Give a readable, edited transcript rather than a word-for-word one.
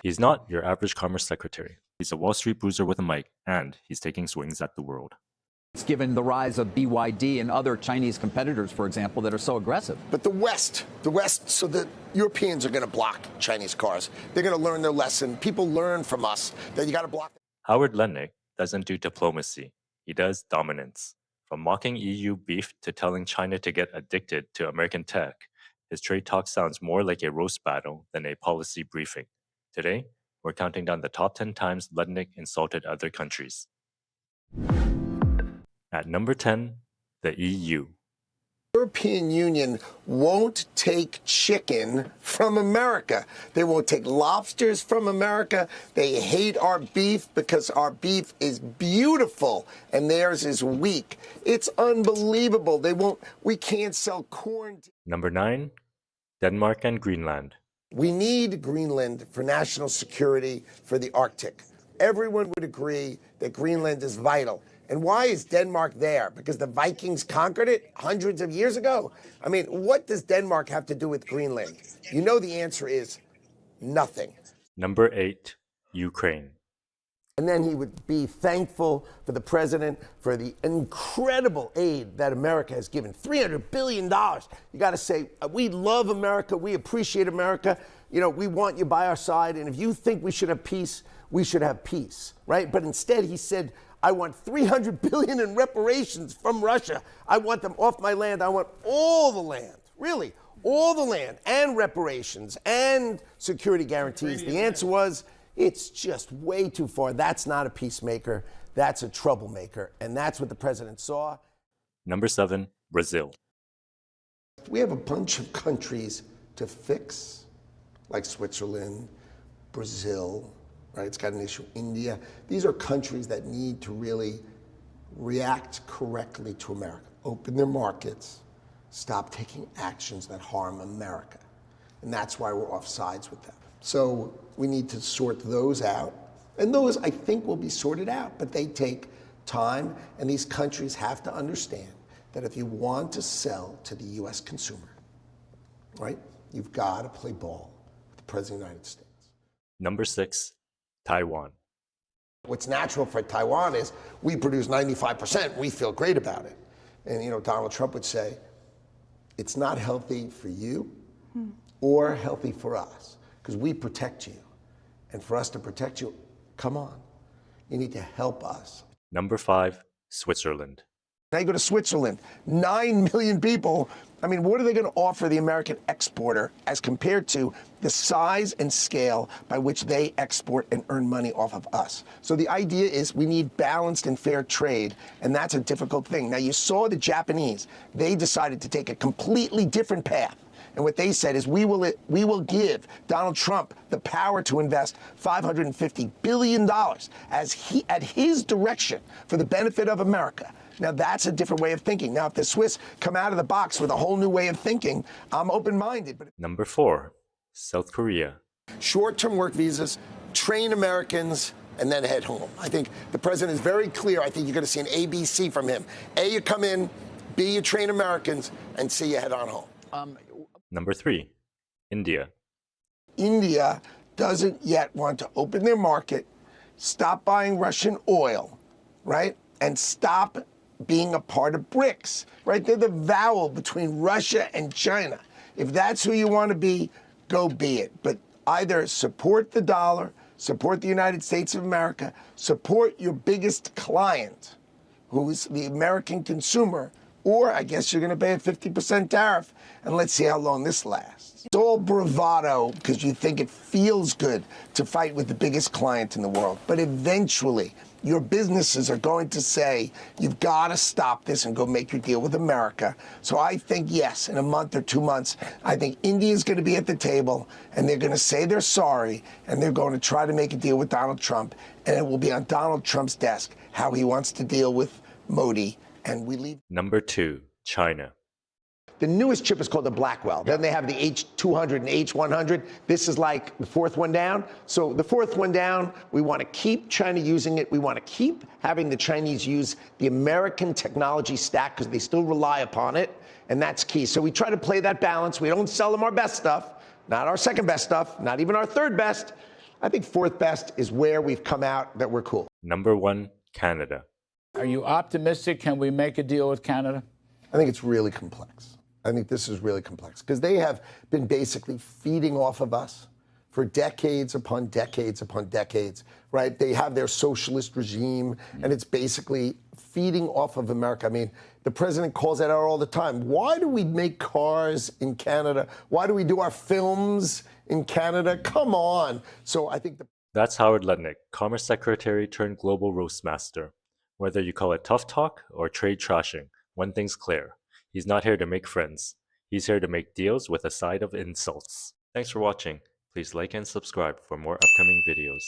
He's not your average commerce secretary. He's a Wall Street bruiser with a mic, and he's taking swings at the world. It's given the rise of BYD and other Chinese competitors, for example, that are so aggressive. But the West, so the Europeans are going to block Chinese cars. They're going to learn their lesson. People learn from us that you got to block. Howard Lutnick doesn't do diplomacy. He does dominance. From mocking EU beef to telling China to get addicted to American tech, his trade talk sounds more like a roast battle than a policy briefing. Today, we're counting down the top 10 times Lutnick insulted other countries. At number 10, the EU. European Union won't take chicken from America. They won't take lobsters from America. They hate our beef because our beef is beautiful and theirs is weak. It's unbelievable. We can't sell corn. Number 9, Denmark and Greenland. We need Greenland for national security for the Arctic. Everyone would agree that Greenland is vital. And why is Denmark there? Because the Vikings conquered it hundreds of years ago? I mean, what does Denmark have to do with Greenland? You know the answer is nothing. Number 8, Ukraine. And then he would be thankful for the president for the incredible aid that America has given. $300 billion. You got to say, we love America. We appreciate America. You know, we want you by our side. And if you think we should have peace, we should have peace, right? But instead he said, I want $300 billion in reparations from Russia. I want them off my land. I want all the land, really, all the land, and reparations and security guarantees. The answer was, it's just way too far. That's not a peacemaker. That's a troublemaker. And that's what the president saw. Number 7, Brazil. We have a bunch of countries to fix, like Switzerland, Brazil, right? It's got an issue. India. These are countries that need to really react correctly to America. Open their markets. Stop taking actions that harm America. And that's why we're off sides with them. So we need to sort those out. And those, I think, will be sorted out. But they take time. And these countries have to understand that if you want to sell to the U.S. consumer, right, you've got to play ball with the President of the United States. Number 6, Taiwan. What's natural for Taiwan is we produce 95%. We feel great about it. And, you know, Donald Trump would say, it's not healthy for you or healthy for us because we protect you. And for us to protect you, come on, you need to help us. Number 5, Switzerland. Now you go to Switzerland, 9 million people. I mean, what are they going to offer the American exporter as compared to the size and scale by which they export and earn money off of us? So the idea is we need balanced and fair trade, and that's a difficult thing. Now, you saw the Japanese. They decided to take a completely different path. And what they said is we will give Donald Trump the power to invest $550 billion at his direction for the benefit of America. Now, that's a different way of thinking. Now, if the Swiss come out of the box with a whole new way of thinking, I'm open-minded. But Number 4, South Korea. Short-term work visas, train Americans, and then head home. I think the president is very clear. I think you're going to see an ABC from him. A, you come in, B, you train Americans, and C, you head on home. Number 3, India. India doesn't yet want to open their market, stop buying Russian oil, right, and stop being a part of BRICS, right? They're the vowel between Russia and China. If that's who you want to be, go be it. But either support the dollar, support the United States of America, support your biggest client, who's the American consumer, or I guess you're going to pay a 50% tariff, and let's see how long this lasts. It's all bravado because you think it feels good to fight with the biggest client in the world. But eventually, your businesses are going to say, you've got to stop this and go make your deal with America. So I think, yes, in a month or 2 months, I think India is going to be at the table, and they're going to say they're sorry, and they're going to try to make a deal with Donald Trump, and it will be on Donald Trump's desk how he wants to deal with Modi. And we leave. Number 2, China. The newest chip is called the Blackwell. Then they have the H200 and H100. This is like the fourth one down. So the fourth one down, we want to keep China using it. We want to keep having the Chinese use the American technology stack because they still rely upon it. And that's key. So we try to play that balance. We don't sell them our best stuff, not our second best stuff, not even our third best. I think fourth best is where we've come out that we're cool. Number 1, Canada. Are you optimistic? Can we make a deal with Canada? I think it's really complex. I think this is really complex because they have been basically feeding off of us for decades upon decades upon decades, right? They have their socialist regime, and it's basically feeding off of America. I mean, the president calls that out all the time. Why do we make cars in Canada? Why do we do our films in Canada? Come on. So I think That's Howard Lutnick, Commerce Secretary turned global roastmaster. Whether you call it tough talk or trade trashing, one thing's clear. He's not here to make friends. He's here to make deals with a side of insults. Thanks for watching. Please like and subscribe for more upcoming videos.